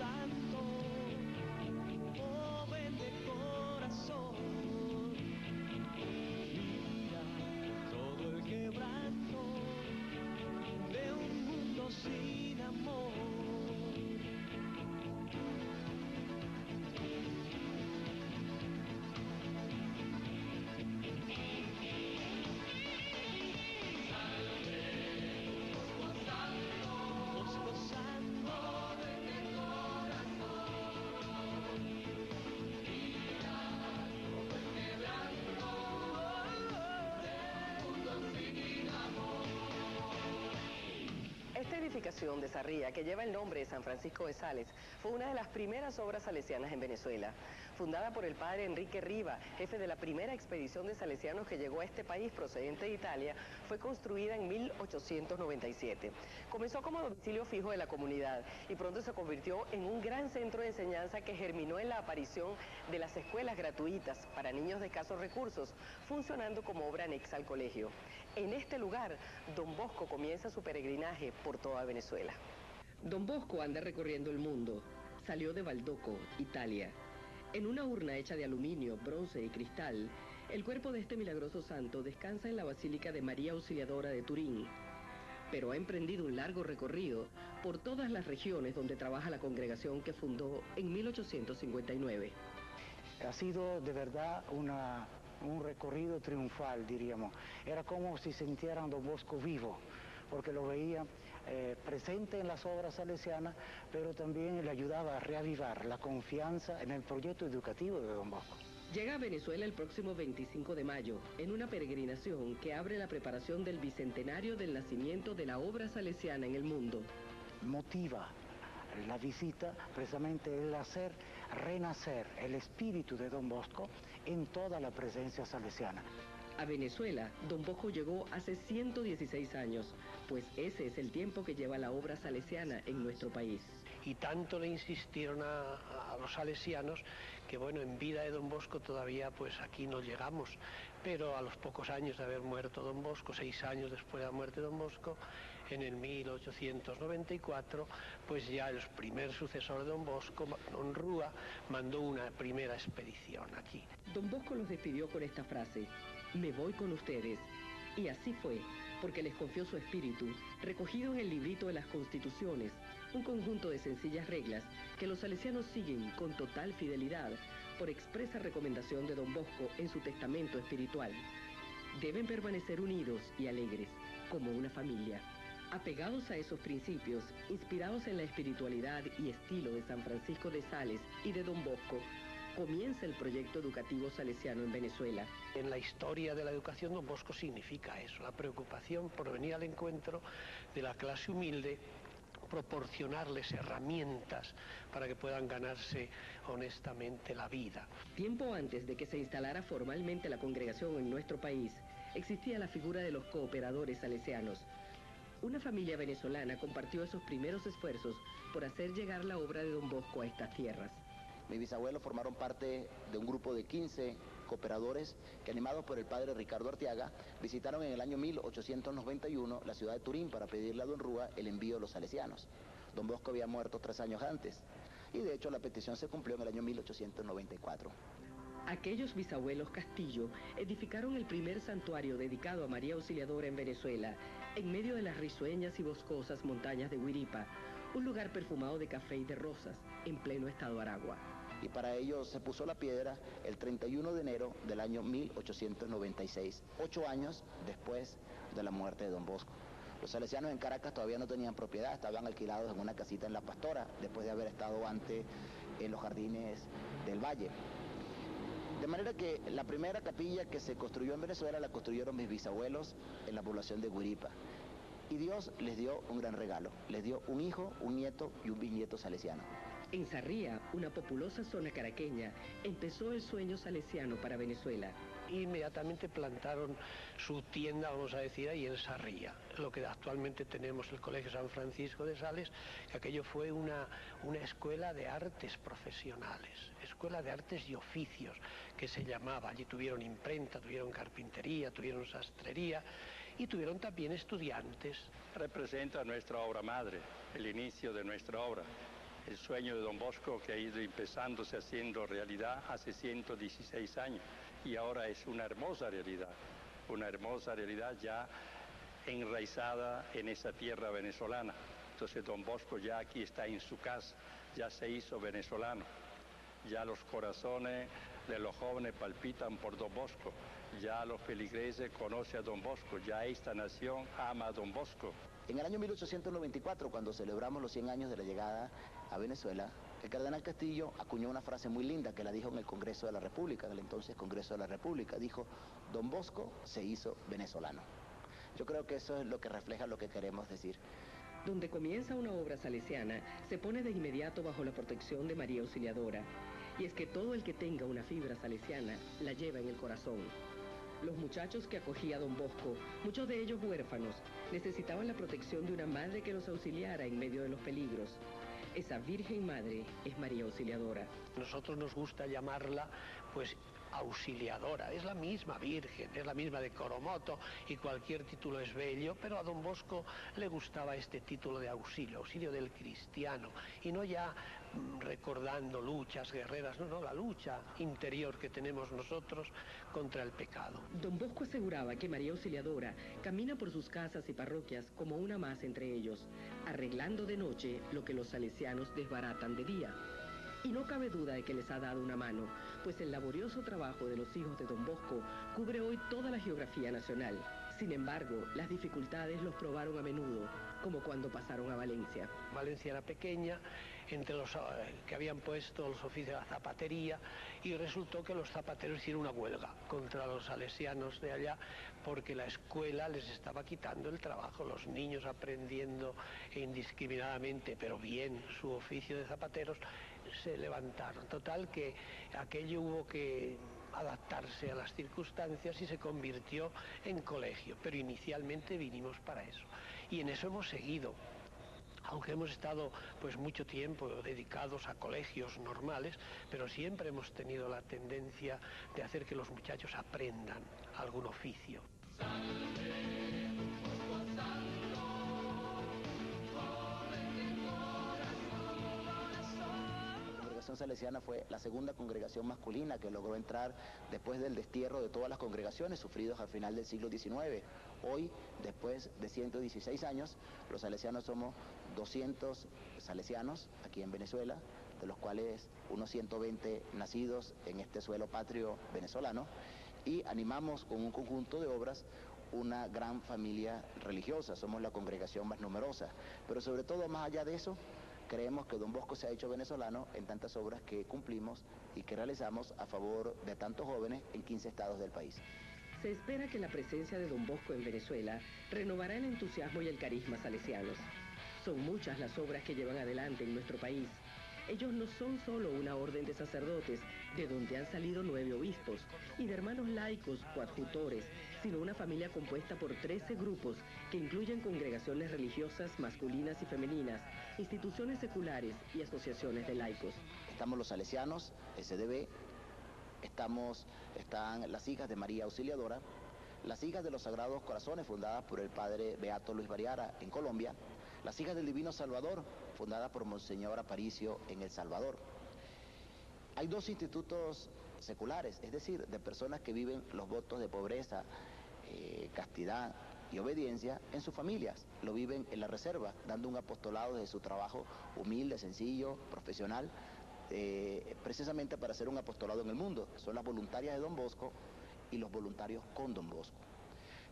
Santo, joven de corazón, mira todo el quebranto de un mundo sin amor. Esta edificación de Sarría, que lleva el nombre de San Francisco de Sales, fue una de las primeras obras salesianas en Venezuela. Fundada por el padre Enrique Riva, jefe de la primera expedición de salesianos que llegó a este país procedente de Italia, fue construida en 1897. Comenzó como domicilio fijo de la comunidad y pronto se convirtió en un gran centro de enseñanza que germinó en la aparición de las escuelas gratuitas para niños de escasos recursos, funcionando como obra anexa al colegio. En este lugar, Don Bosco comienza su peregrinaje por toda Venezuela. Don Bosco anda recorriendo el mundo. Salió de Valdoco, Italia. En una urna hecha de aluminio, bronce y cristal, el cuerpo de este milagroso santo descansa en la Basílica de María Auxiliadora de Turín. Pero ha emprendido un largo recorrido por todas las regiones donde trabaja la congregación que fundó en 1859. Ha sido de verdad un recorrido triunfal, diríamos. Era como si sintieran Don Bosco vivo, porque lo veía presente en las obras salesianas, pero también le ayudaba a reavivar la confianza en el proyecto educativo de Don Bosco. Llega a Venezuela el próximo 25 de mayo, en una peregrinación que abre la preparación del bicentenario del nacimiento de la obra salesiana en el mundo. Motiva la visita precisamente el hacer renacer el espíritu de Don Bosco en toda la presencia salesiana. A Venezuela, Don Bosco llegó hace 116 años, pues ese es el tiempo que lleva la obra salesiana en nuestro país. Y tanto le insistieron a los salesianos que, bueno, en vida de Don Bosco todavía pues aquí no llegamos, pero a los pocos años de haber muerto Don Bosco, 6 años después de la muerte de Don Bosco, en el 1894, pues ya el primer sucesor de Don Bosco, Don Rúa, mandó una primera expedición aquí. Don Bosco los despidió con esta frase: me voy con ustedes. Y así fue, porque les confió su espíritu, recogido en el librito de las Constituciones, un conjunto de sencillas reglas que los salesianos siguen con total fidelidad por expresa recomendación de Don Bosco en su testamento espiritual. Deben permanecer unidos y alegres, como una familia. Apegados a esos principios, inspirados en la espiritualidad y estilo de San Francisco de Sales y de Don Bosco, comienza el proyecto educativo salesiano en Venezuela. En la historia de la educación, Don Bosco significa eso, la preocupación por venir al encuentro de la clase humilde, proporcionarles herramientas para que puedan ganarse honestamente la vida. Tiempo antes de que se instalara formalmente la congregación en nuestro país, existía la figura de los cooperadores salesianos. Una familia venezolana compartió esos primeros esfuerzos por hacer llegar la obra de Don Bosco a estas tierras. Mis bisabuelos formaron parte de un grupo de 15 cooperadores que, animados por el padre Ricardo Arteaga, visitaron en el año 1891 la ciudad de Turín para pedirle a Don Rúa el envío de los salesianos. Don Bosco había muerto 3 años antes y de hecho la petición se cumplió en el año 1894. Aquellos bisabuelos Castillo edificaron el primer santuario dedicado a María Auxiliadora en Venezuela, en medio de las risueñas y boscosas montañas de Guiripa, un lugar perfumado de café y de rosas, en pleno estado Aragua. Y para ello se puso la piedra el 31 de enero del año 1896, 8 años después de la muerte de Don Bosco. Los salesianos en Caracas todavía no tenían propiedad, estaban alquilados en una casita en La Pastora, después de haber estado antes en los jardines del Valle. De manera que la primera capilla que se construyó en Venezuela la construyeron mis bisabuelos en la población de Guiripa. Y Dios les dio un gran regalo, les dio un hijo, un nieto y un bisnieto salesiano. En Sarría, una populosa zona caraqueña, empezó el sueño salesiano para Venezuela. Inmediatamente plantaron su tienda, vamos a decir, ahí en Sarría, lo que actualmente tenemos el Colegio San Francisco de Sales, que aquello fue una escuela de artes profesionales, escuela de artes y oficios, que se llamaba. Allí tuvieron imprenta, tuvieron carpintería, tuvieron sastrería y tuvieron también estudiantes. Representa nuestra obra madre, el inicio de nuestra obra. el sueño de Don Bosco, que ha ido empezándose haciendo realidad hace 116 años y ahora es una hermosa realidad ya enraizada en esa tierra venezolana. Entonces Don Bosco ya aquí está en su casa, ya se hizo venezolano, ya los corazones de los jóvenes palpitan por Don Bosco, ya los feligreses conocen a Don Bosco, ya esta nación ama a Don Bosco. En el año 1894, cuando celebramos los 100 años de la llegada a Venezuela, el cardenal Castillo acuñó una frase muy linda que la dijo en el Congreso de la República, en el entonces Congreso de la República. Dijo: Don Bosco se hizo venezolano. Yo creo que eso es lo que refleja lo que queremos decir. Donde comienza una obra salesiana, se pone de inmediato bajo la protección de María Auxiliadora. Y es que todo el que tenga una fibra salesiana la lleva en el corazón. Los muchachos que acogía Don Bosco, muchos de ellos huérfanos, necesitaban la protección de una madre que los auxiliara en medio de los peligros. Esa Virgen Madre es María Auxiliadora. Nosotros nos gusta llamarla, pues, Auxiliadora. Es la misma Virgen, es la misma de Coromoto y cualquier título es bello, pero a Don Bosco le gustaba este título de auxilio, auxilio del cristiano, y no ya recordando luchas guerreras, no, la lucha interior que tenemos nosotros contra el pecado. Don Bosco aseguraba que María Auxiliadora camina por sus casas y parroquias como una más entre ellos, arreglando de noche lo que los salesianos desbaratan de día. Y no cabe duda de que les ha dado una mano, pues el laborioso trabajo de los hijos de Don Bosco cubre hoy toda la geografía nacional. Sin embargo, las dificultades los probaron a menudo, como cuando pasaron a Valencia. Valencia era pequeña, entre los que habían puesto los oficios de la zapatería, y resultó que los zapateros hicieron una huelga contra los salesianos de allá, porque la escuela les estaba quitando el trabajo, los niños aprendiendo indiscriminadamente, pero bien, su oficio de zapateros, se levantaron. Total que aquello hubo que adaptarse a las circunstancias y se convirtió en colegio, pero inicialmente vinimos para eso. Y en eso hemos seguido. Aunque hemos estado pues mucho tiempo dedicados a colegios normales, pero siempre hemos tenido la tendencia de hacer que los muchachos aprendan algún oficio. La congregación salesiana fue la segunda congregación masculina que logró entrar después del destierro de todas las congregaciones sufridos al final del siglo XIX. Hoy, después de 116 años, los salesianos somos 200 salesianos aquí en Venezuela, de los cuales unos 120 nacidos en este suelo patrio venezolano, y animamos con un conjunto de obras una gran familia religiosa. Somos la congregación más numerosa, pero sobre todo, más allá de eso, creemos que Don Bosco se ha hecho venezolano en tantas obras que cumplimos y que realizamos a favor de tantos jóvenes en 15 estados del país. Se espera que la presencia de Don Bosco en Venezuela renovará el entusiasmo y el carisma salesianos. Son muchas las obras que llevan adelante en nuestro país. Ellos no son solo una orden de sacerdotes, de donde han salido 9 obispos, y de hermanos laicos, coadjutores, sino una familia compuesta por 13 grupos que incluyen congregaciones religiosas masculinas y femeninas, instituciones seculares y asociaciones de laicos. Estamos los salesianos, SDB, están las hijas de María Auxiliadora, las hijas de los Sagrados Corazones, fundadas por el padre Beato Luis Variara en Colombia, las hijas del Divino Salvador, fundada por Monseñor Aparicio en El Salvador. Hay 2 institutos seculares, es decir, de personas que viven los votos de pobreza, castidad y obediencia en sus familias. Lo viven en la reserva, dando un apostolado desde su trabajo humilde, sencillo, profesional, precisamente para hacer un apostolado en el mundo. Son las voluntarias de Don Bosco y los voluntarios con Don Bosco.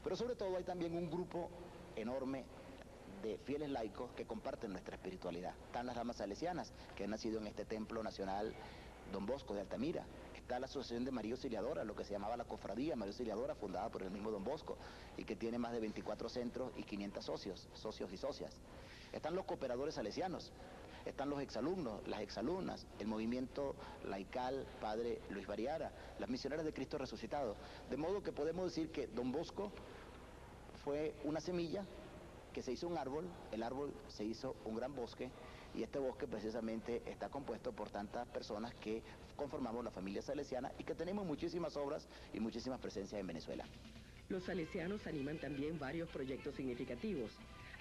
Pero sobre todo hay también un grupo enorme de fieles laicos que comparten nuestra espiritualidad. Están las damas salesianas, que han nacido en este templo nacional Don Bosco de Altamira. Está la Asociación de María Auxiliadora, lo que se llamaba la Cofradía María Auxiliadora, fundada por el mismo Don Bosco, y que tiene más de 24 centros y 500 socios y socias. Están los cooperadores salesianos, están los exalumnos, las exalumnas, el movimiento laical Padre Luis Variara, las misioneras de Cristo resucitado. De modo que podemos decir que Don Bosco fue una semilla que se hizo un árbol, el árbol se hizo un gran bosque, y este bosque precisamente está compuesto por tantas personas que conformamos la familia salesiana y que tenemos muchísimas obras y muchísimas presencias en Venezuela. Los salesianos animan también varios proyectos significativos.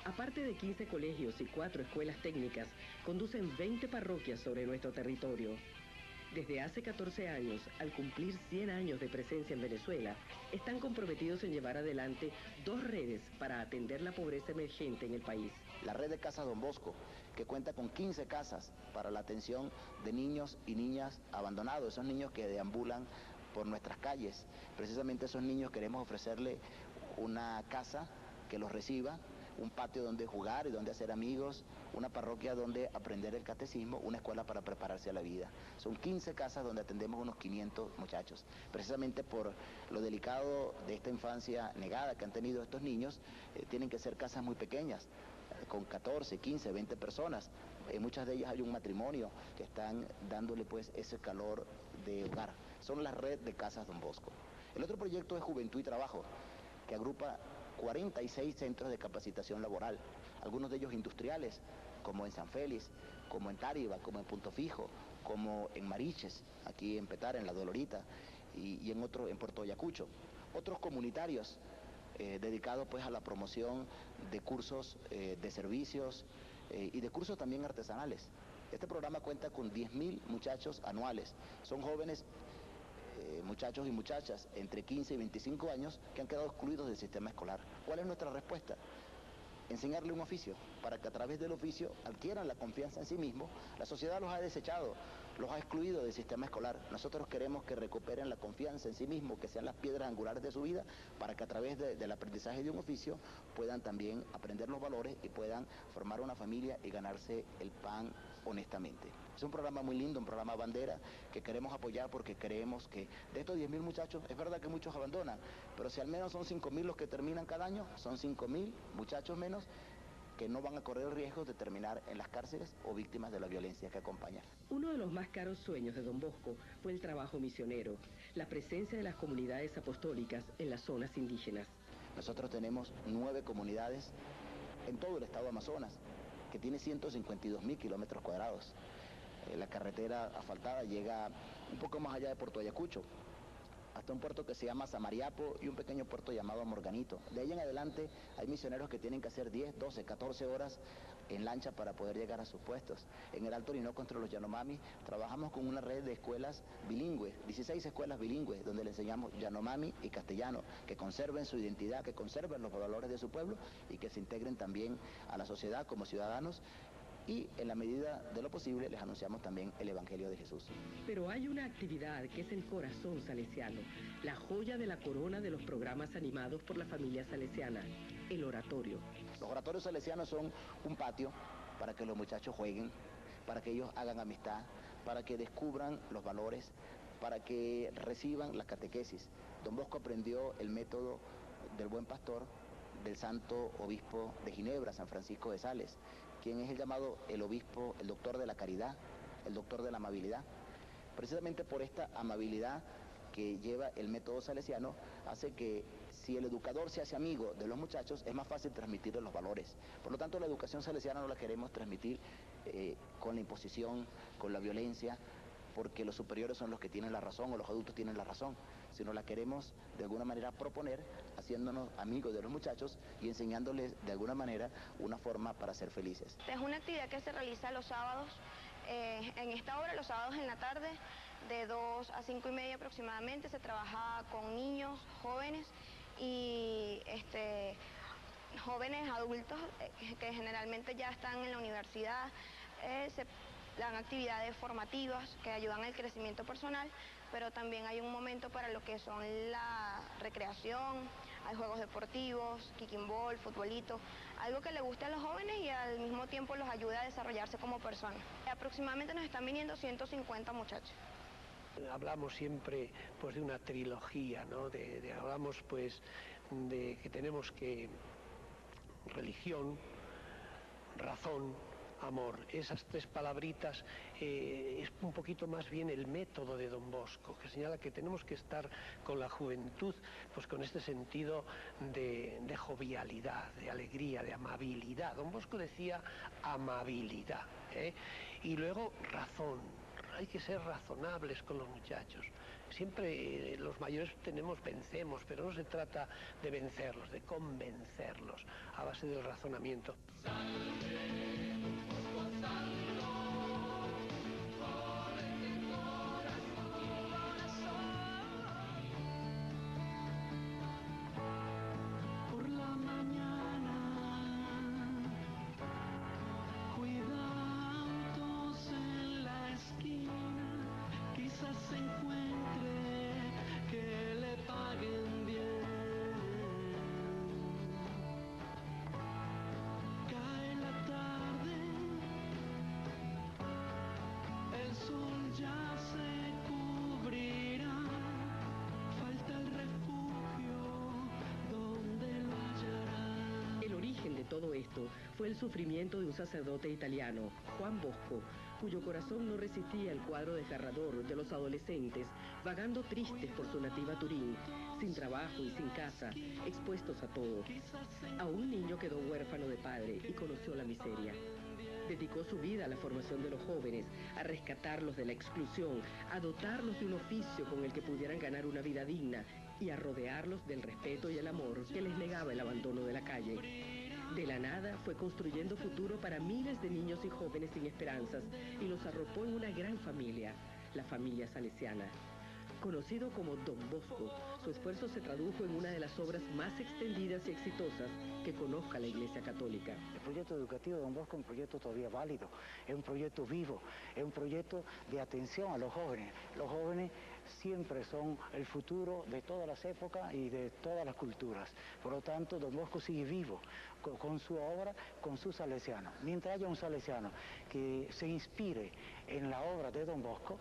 Aparte de 15 colegios y 4 escuelas técnicas, conducen 20 parroquias sobre nuestro territorio. Desde hace 14 años, al cumplir 100 años de presencia en Venezuela, están comprometidos en llevar adelante 2 redes para atender la pobreza emergente en el país. La red de Casas Don Bosco, que cuenta con 15 casas para la atención de niños y niñas abandonados, esos niños que deambulan por nuestras calles. Precisamente a esos niños queremos ofrecerle una casa que los reciba, un patio donde jugar y donde hacer amigos, una parroquia donde aprender el catecismo, una escuela para prepararse a la vida. Son 15 casas donde atendemos unos 500 muchachos. Precisamente por lo delicado de esta infancia negada que han tenido estos niños, tienen que ser casas muy pequeñas, con 14, 15, 20 personas. En muchas de ellas hay un matrimonio que están dándole pues ese calor de hogar. Son la red de Casas Don Bosco. El otro proyecto es Juventud y Trabajo, que agrupa 46 centros de capacitación laboral, algunos de ellos industriales, como en San Félix, como en Táriba, como en Punto Fijo, como en Mariches, aquí en Petare, en La Dolorita, y en Puerto Ayacucho. Otros comunitarios, dedicados pues a la promoción de cursos de servicios y de cursos también artesanales. Este programa cuenta con 10.000 muchachos anuales. Son jóvenes muchachos y muchachas entre 15 y 25 años que han quedado excluidos del sistema escolar. ¿Cuál es nuestra respuesta? Enseñarle un oficio, para que a través del oficio adquieran la confianza en sí mismos. La sociedad los ha desechado, los ha excluido del sistema escolar. Nosotros queremos que recuperen la confianza en sí mismos, que sean las piedras angulares de su vida, para que a través del aprendizaje de un oficio puedan también aprender los valores y puedan formar una familia y ganarse el pan honestamente. Es un programa muy lindo, un programa bandera que queremos apoyar porque creemos que de estos 10.000 muchachos, es verdad que muchos abandonan, pero si al menos son 5.000 los que terminan cada año, son 5.000 muchachos menos que no van a correr el riesgo de terminar en las cárceles o víctimas de la violencia que acompaña. Uno de los más caros sueños de Don Bosco fue el trabajo misionero, la presencia de las comunidades apostólicas en las zonas indígenas. Nosotros tenemos 9 comunidades en todo el estado de Amazonas, que tiene 152.000 kilómetros cuadrados. La carretera asfaltada llega un poco más allá de Puerto Ayacucho, hasta un puerto que se llama Samariapo y un pequeño puerto llamado Morganito. De ahí en adelante hay misioneros que tienen que hacer 10, 12, 14 horas en lancha para poder llegar a sus puestos. En el Alto Orinoco, entre los Yanomami, trabajamos con una red de escuelas bilingües, 16 escuelas bilingües, donde le enseñamos Yanomami y castellano, que conserven su identidad, que conserven los valores de su pueblo y que se integren también a la sociedad como ciudadanos. Y en la medida de lo posible les anunciamos también el Evangelio de Jesús. Pero hay una actividad que es el corazón salesiano, la joya de la corona de los programas animados por la familia salesiana, el oratorio. Los oratorios salesianos son un patio para que los muchachos jueguen, para que ellos hagan amistad, para que descubran los valores, para que reciban la catequesis. Don Bosco aprendió el método del buen pastor del santo obispo de Ginebra, San Francisco de Sales, quien es el llamado el obispo, el doctor de la caridad, el doctor de la amabilidad. Precisamente por esta amabilidad que lleva el método salesiano, hace que si el educador se hace amigo de los muchachos, es más fácil transmitirles los valores. Por lo tanto, la educación salesiana no la queremos transmitir con la imposición, con la violencia, porque los superiores son los que tienen la razón o los adultos tienen la razón, sino la queremos de alguna manera proponer, haciéndonos amigos de los muchachos y enseñándoles de alguna manera una forma para ser felices. Es una actividad que se realiza los sábados, en esta hora, los sábados en la tarde, de 2 a 5 y media aproximadamente. Se trabaja con niños, jóvenes y jóvenes adultos que generalmente ya están en la universidad. Se dan actividades formativas que ayudan al crecimiento personal, pero también hay un momento para lo que son la recreación, hay juegos deportivos, kicking ball, futbolito, algo que le guste a los jóvenes y al mismo tiempo los ayuda a desarrollarse como personas. Aproximadamente nos están viniendo 150 muchachos. Hablamos siempre pues de una trilogía, ¿no? Hablamos pues de que tenemos que religión, razón, amor. Esas 3 palabritas es un poquito más bien el método de Don Bosco, que señala que tenemos que estar con la juventud, pues con este sentido de jovialidad, de alegría, de amabilidad. Don Bosco decía amabilidad, ¿eh? Y luego razón. Hay que ser razonables con los muchachos. Siempre los mayores vencemos, pero no se trata de vencerlos, de convencerlos a base del razonamiento. Por la mañana, cuida autos en la esquina, quizás se encuentre que le paguen bien. Cae la tarde, el sol ya se cubrirá, falta el refugio donde lo hallará. El origen de todo esto fue el sufrimiento de un sacerdote italiano, Juan Bosco, cuyo corazón no resistía el cuadro desgarrador de los adolescentes vagando tristes por su nativa Turín, sin trabajo y sin casa, expuestos a todo. A un niño quedó huérfano de padre y conoció la miseria. Dedicó su vida a la formación de los jóvenes, a rescatarlos de la exclusión, a dotarlos de un oficio con el que pudieran ganar una vida digna y a rodearlos del respeto y el amor que les negaba el abandono de la calle. De la nada fue construyendo futuro para miles de niños y jóvenes sin esperanzas y los arropó en una gran familia, la familia salesiana. Conocido como Don Bosco, su esfuerzo se tradujo en una de las obras más extendidas y exitosas que conozca la Iglesia Católica. El proyecto educativo de Don Bosco es un proyecto todavía válido, es un proyecto vivo, es un proyecto de atención a los jóvenes. Los jóvenes siempre son el futuro de todas las épocas y de todas las culturas. Por lo tanto, Don Bosco sigue vivo con su obra, con sus salesianos. Mientras haya un salesiano que se inspire en la obra de Don Bosco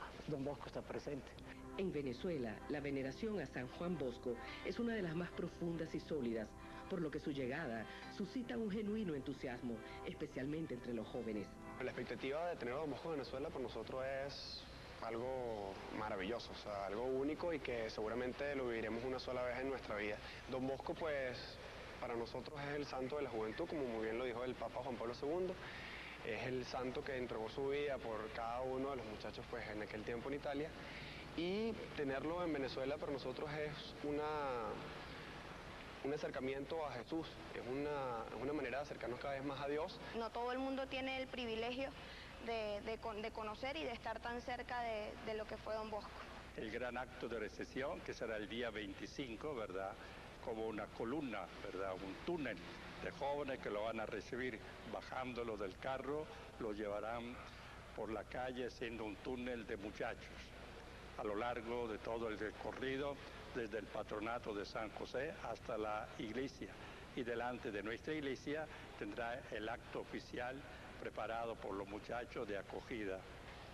está presente. En Venezuela, la veneración a San Juan Bosco es una de las más profundas y sólidas, por lo que su llegada suscita un genuino entusiasmo, especialmente entre los jóvenes. La expectativa de tener a Don Bosco en Venezuela por nosotros es algo maravilloso, o sea, algo único y que seguramente lo viviremos una sola vez en nuestra vida. Don Bosco, pues, para nosotros es el santo de la juventud, como muy bien lo dijo el Papa Juan Pablo II. Es el santo que entregó su vida por cada uno de los muchachos, pues, en aquel tiempo en Italia. Y tenerlo en Venezuela para nosotros es un acercamiento a Jesús, es una manera de acercarnos cada vez más a Dios. No todo el mundo tiene el privilegio de conocer y de estar tan cerca de lo que fue Don Bosco. El gran acto de recepción, que será el día 25, ¿verdad? Como una columna, ¿verdad? Un túnel de jóvenes que lo van a recibir bajándolo del carro, lo llevarán por la calle siendo un túnel de muchachos. A lo largo de todo el recorrido, desde el patronato de San José hasta la iglesia. Y delante de nuestra iglesia tendrá el acto oficial preparado por los muchachos de acogida.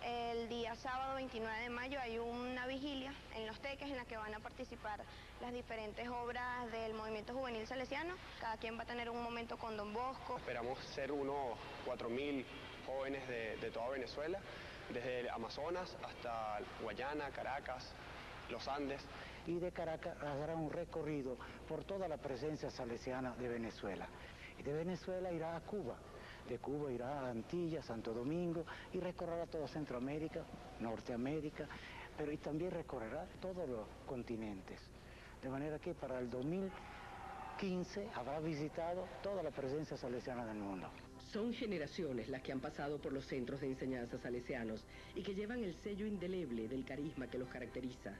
El día sábado 29 de mayo hay una vigilia en Los Teques en la que van a participar las diferentes obras del movimiento juvenil salesiano. Cada quien va a tener un momento con Don Bosco. Esperamos ser unos 4.000 jóvenes de toda Venezuela, desde el Amazonas hasta Guayana, Caracas, los Andes. Y de Caracas hará un recorrido por toda la presencia salesiana de Venezuela. Y de Venezuela irá a Cuba. De Cuba irá a Antillas, Santo Domingo y recorrerá toda Centroamérica, Norteamérica, pero y también recorrerá todos los continentes. De manera que para el 2015 habrá visitado toda la presencia salesiana del mundo. Son generaciones las que han pasado por los centros de enseñanza salesianos y que llevan el sello indeleble del carisma que los caracteriza.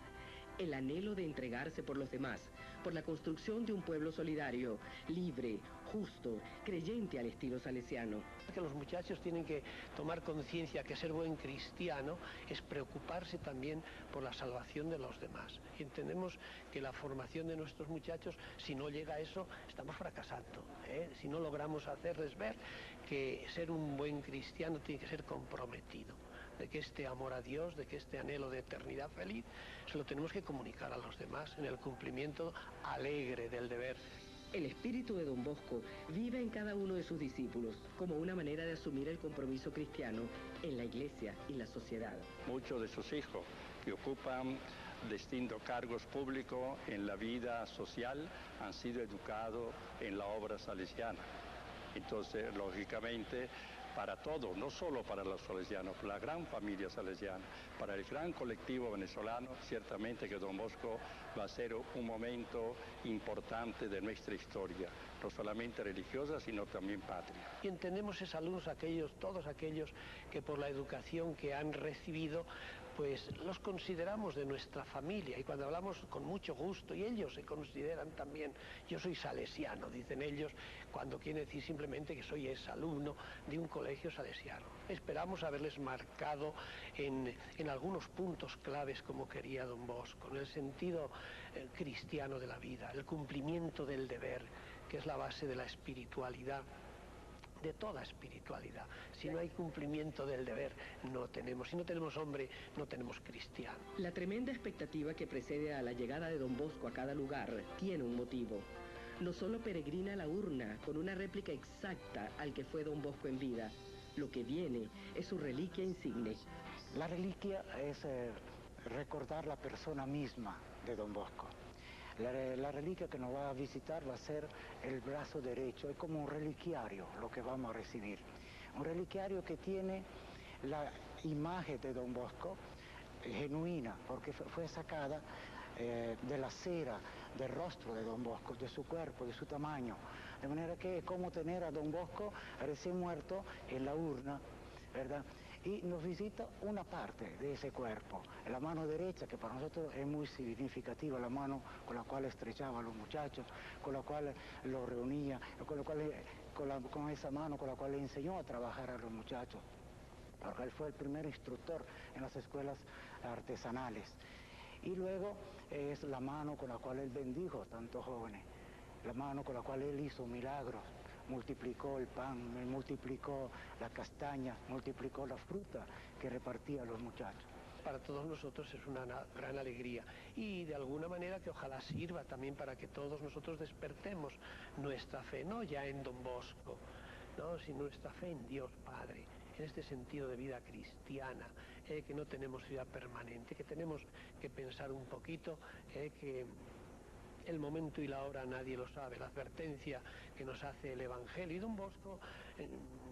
El anhelo de entregarse por los demás, por la construcción de un pueblo solidario, libre, justo, creyente al estilo salesiano. Que los muchachos tienen que tomar conciencia que ser buen cristiano es preocuparse también por la salvación de los demás. Y entendemos que la formación de nuestros muchachos, si no llega a eso, estamos fracasando, ¿eh? Si no logramos hacerles ver que ser un buen cristiano tiene que ser comprometido, de que este amor a Dios, de que este anhelo de eternidad feliz, se lo tenemos que comunicar a los demás en el cumplimiento alegre del deber. El espíritu de Don Bosco vive en cada uno de sus discípulos como una manera de asumir el compromiso cristiano en la iglesia y la sociedad. Muchos de sus hijos que ocupan distintos cargos públicos en la vida social han sido educados en la obra salesiana. Entonces, lógicamente, para todos, no solo para los salesianos, la gran familia salesiana, para el gran colectivo venezolano, ciertamente que Don Bosco va a ser un momento importante de nuestra historia, no solamente religiosa, sino también patria. Y entendemos exalumnos todos aquellos que por la educación que han recibido, pues los consideramos de nuestra familia, y cuando hablamos con mucho gusto, y ellos se consideran también, yo soy salesiano, dicen ellos, cuando quieren decir simplemente que soy exalumno de un colegio salesiano. Esperamos haberles marcado en algunos puntos claves como quería Don Bosco, en el sentido cristiano de la vida, el cumplimiento del deber, que es la base de la espiritualidad, de toda espiritualidad. Si no hay cumplimiento del deber, no tenemos. Si no tenemos hombre, no tenemos cristiano. La tremenda expectativa que precede a la llegada de Don Bosco a cada lugar tiene un motivo. No solo peregrina a la urna con una réplica exacta al que fue Don Bosco en vida, lo que viene es su reliquia insigne. La reliquia es recordar la persona misma de Don Bosco. La reliquia que nos va a visitar va a ser el brazo derecho, es como un reliquiario lo que vamos a recibir. Un reliquiario que tiene la imagen de Don Bosco genuina, porque fue sacada de la cera del rostro de Don Bosco, de su cuerpo, de su tamaño. De manera que es como tener a Don Bosco recién muerto en la urna, ¿verdad? Y nos visita una parte de ese cuerpo, la mano derecha, que para nosotros es muy significativa, la mano con la cual estrechaba a los muchachos, con la cual los reunía, con esa mano con la cual le enseñó a trabajar a los muchachos, porque él fue el primer instructor en las escuelas artesanales. Y luego es la mano con la cual él bendijo a tantos jóvenes, la mano con la cual él hizo milagros. Multiplicó el pan, multiplicó la castaña, multiplicó la fruta que repartía a los muchachos. Para todos nosotros es una gran alegría, y de alguna manera que ojalá sirva también para que todos nosotros despertemos nuestra fe, no ya en Don Bosco, ¿no?, sino nuestra fe en Dios Padre, en este sentido de vida cristiana, que no tenemos vida permanente, que tenemos que pensar un poquito, que el momento y la hora nadie lo sabe, la advertencia que nos hace el Evangelio. Y Don Bosco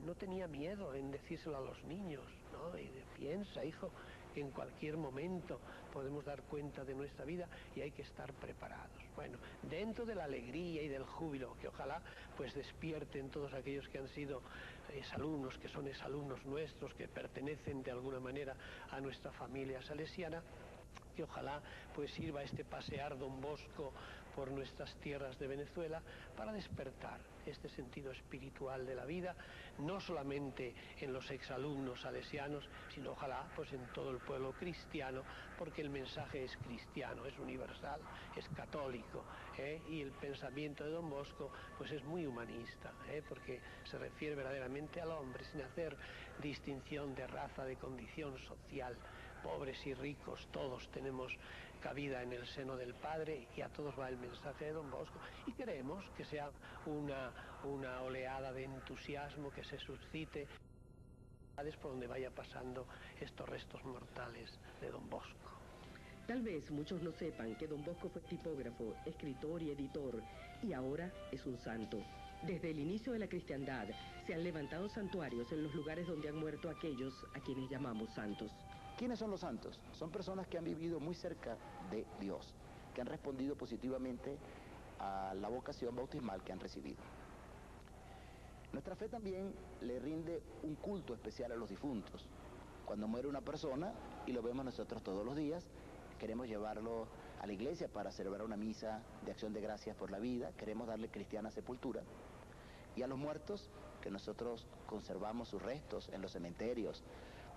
no tenía miedo en decírselo a los niños, ¿no? Y piensa, hijo, que en cualquier momento podemos dar cuenta de nuestra vida y hay que estar preparados. Bueno, dentro de la alegría y del júbilo, que ojalá pues despierten todos aquellos que han sido exalumnos, que son exalumnos nuestros, que pertenecen de alguna manera a nuestra familia salesiana, que ojalá pues sirva este pasear Don Bosco por nuestras tierras de Venezuela para despertar este sentido espiritual de la vida, no solamente en los exalumnos salesianos, sino ojalá pues en todo el pueblo cristiano, porque el mensaje es cristiano, es universal, es católico, y el pensamiento de Don Bosco pues es muy humanista, porque se refiere verdaderamente al hombre sin hacer distinción de raza, de condición social. Pobres y ricos, todos tenemos cabida en el seno del Padre, y a todos va el mensaje de Don Bosco, y queremos que sea una oleada de entusiasmo que se suscite por donde vaya pasando estos restos mortales de Don Bosco. Tal vez muchos no sepan que Don Bosco fue tipógrafo, escritor y editor, y ahora es un santo. Desde el inicio de la cristiandad se han levantado santuarios en los lugares donde han muerto aquellos a quienes llamamos santos. ¿Quiénes son los santos? Son personas que han vivido muy cerca de Dios, que han respondido positivamente a la vocación bautismal que han recibido. Nuestra fe también le rinde un culto especial a los difuntos. Cuando muere una persona, y lo vemos nosotros todos los días, queremos llevarlo a la iglesia para celebrar una misa de acción de gracias por la vida, queremos darle cristiana sepultura. Y a los muertos, que nosotros conservamos sus restos en los cementerios,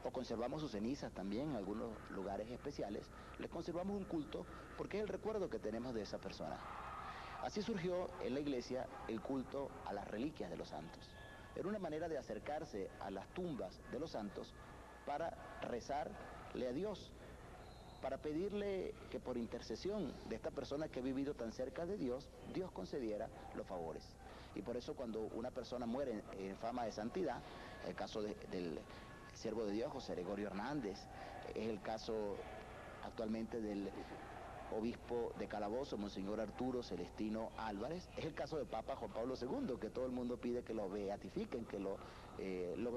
o conservamos sus cenizas también en algunos lugares especiales, les conservamos un culto porque es el recuerdo que tenemos de esa persona. Así surgió en la iglesia el culto a las reliquias de los santos. Era una manera de acercarse a las tumbas de los santos para rezarle a Dios, para pedirle que por intercesión de esta persona que ha vivido tan cerca de Dios, Dios concediera los favores. Y por eso cuando una persona muere en fama de santidad, el caso del siervo de Dios, José Gregorio Hernández, es el caso actualmente del obispo de Calabozo, Monseñor Arturo Celestino Álvarez. Es el caso del Papa Juan Pablo II, que todo el mundo pide que lo beatifiquen, que lo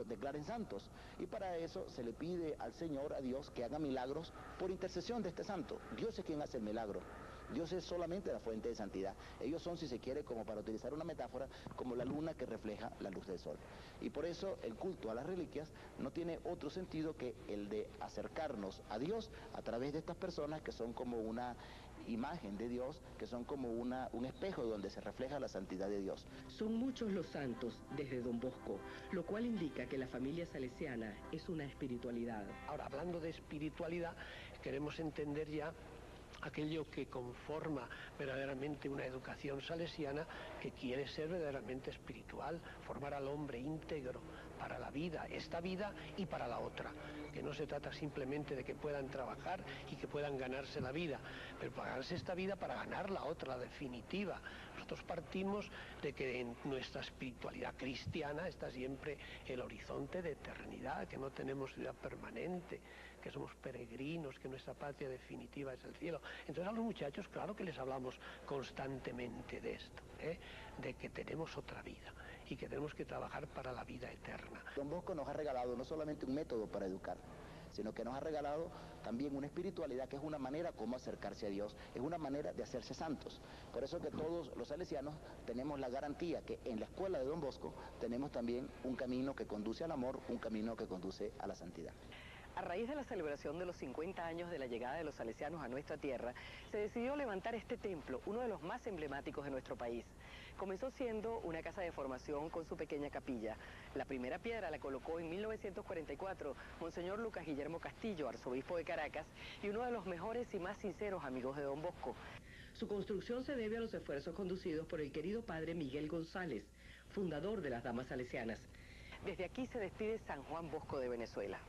declaren santos. Y para eso se le pide al Señor, a Dios, que haga milagros por intercesión de este santo. Dios es quien hace el milagro. Dios es solamente la fuente de santidad. Ellos son, si se quiere, como para utilizar una metáfora, como la luna que refleja la luz del sol. Y por eso el culto a las reliquias no tiene otro sentido que el de acercarnos a Dios a través de estas personas que son como una imagen de Dios, que son como un espejo donde se refleja la santidad de Dios. Son muchos los santos desde Don Bosco, lo cual indica que la familia salesiana es una espiritualidad. Ahora, hablando de espiritualidad, queremos entender ya aquello que conforma verdaderamente una educación salesiana que quiere ser verdaderamente espiritual, formar al hombre íntegro para la vida, esta vida y para la otra, que no se trata simplemente de que puedan trabajar y que puedan ganarse la vida, pero para ganarse esta vida para ganar la otra, la definitiva. Nosotros partimos de que en nuestra espiritualidad cristiana está siempre el horizonte de eternidad, que no tenemos vida permanente, que somos peregrinos, que nuestra patria definitiva es el cielo. Entonces a los muchachos, claro que les hablamos constantemente de esto, de que tenemos otra vida y que tenemos que trabajar para la vida eterna. Don Bosco nos ha regalado no solamente un método para educar, sino que nos ha regalado también una espiritualidad que es una manera como acercarse a Dios, es una manera de hacerse santos. Por eso que todos los salesianos tenemos la garantía que en la escuela de Don Bosco tenemos también un camino que conduce al amor, un camino que conduce a la santidad. A raíz de la celebración de los 50 años de la llegada de los salesianos a nuestra tierra, se decidió levantar este templo, uno de los más emblemáticos de nuestro país. Comenzó siendo una casa de formación con su pequeña capilla. La primera piedra la colocó en 1944 Monseñor Lucas Guillermo Castillo, arzobispo de Caracas, y uno de los mejores y más sinceros amigos de Don Bosco. Su construcción se debe a los esfuerzos conducidos por el querido padre Miguel González, fundador de las Damas Salesianas. Desde aquí se despide San Juan Bosco de Venezuela.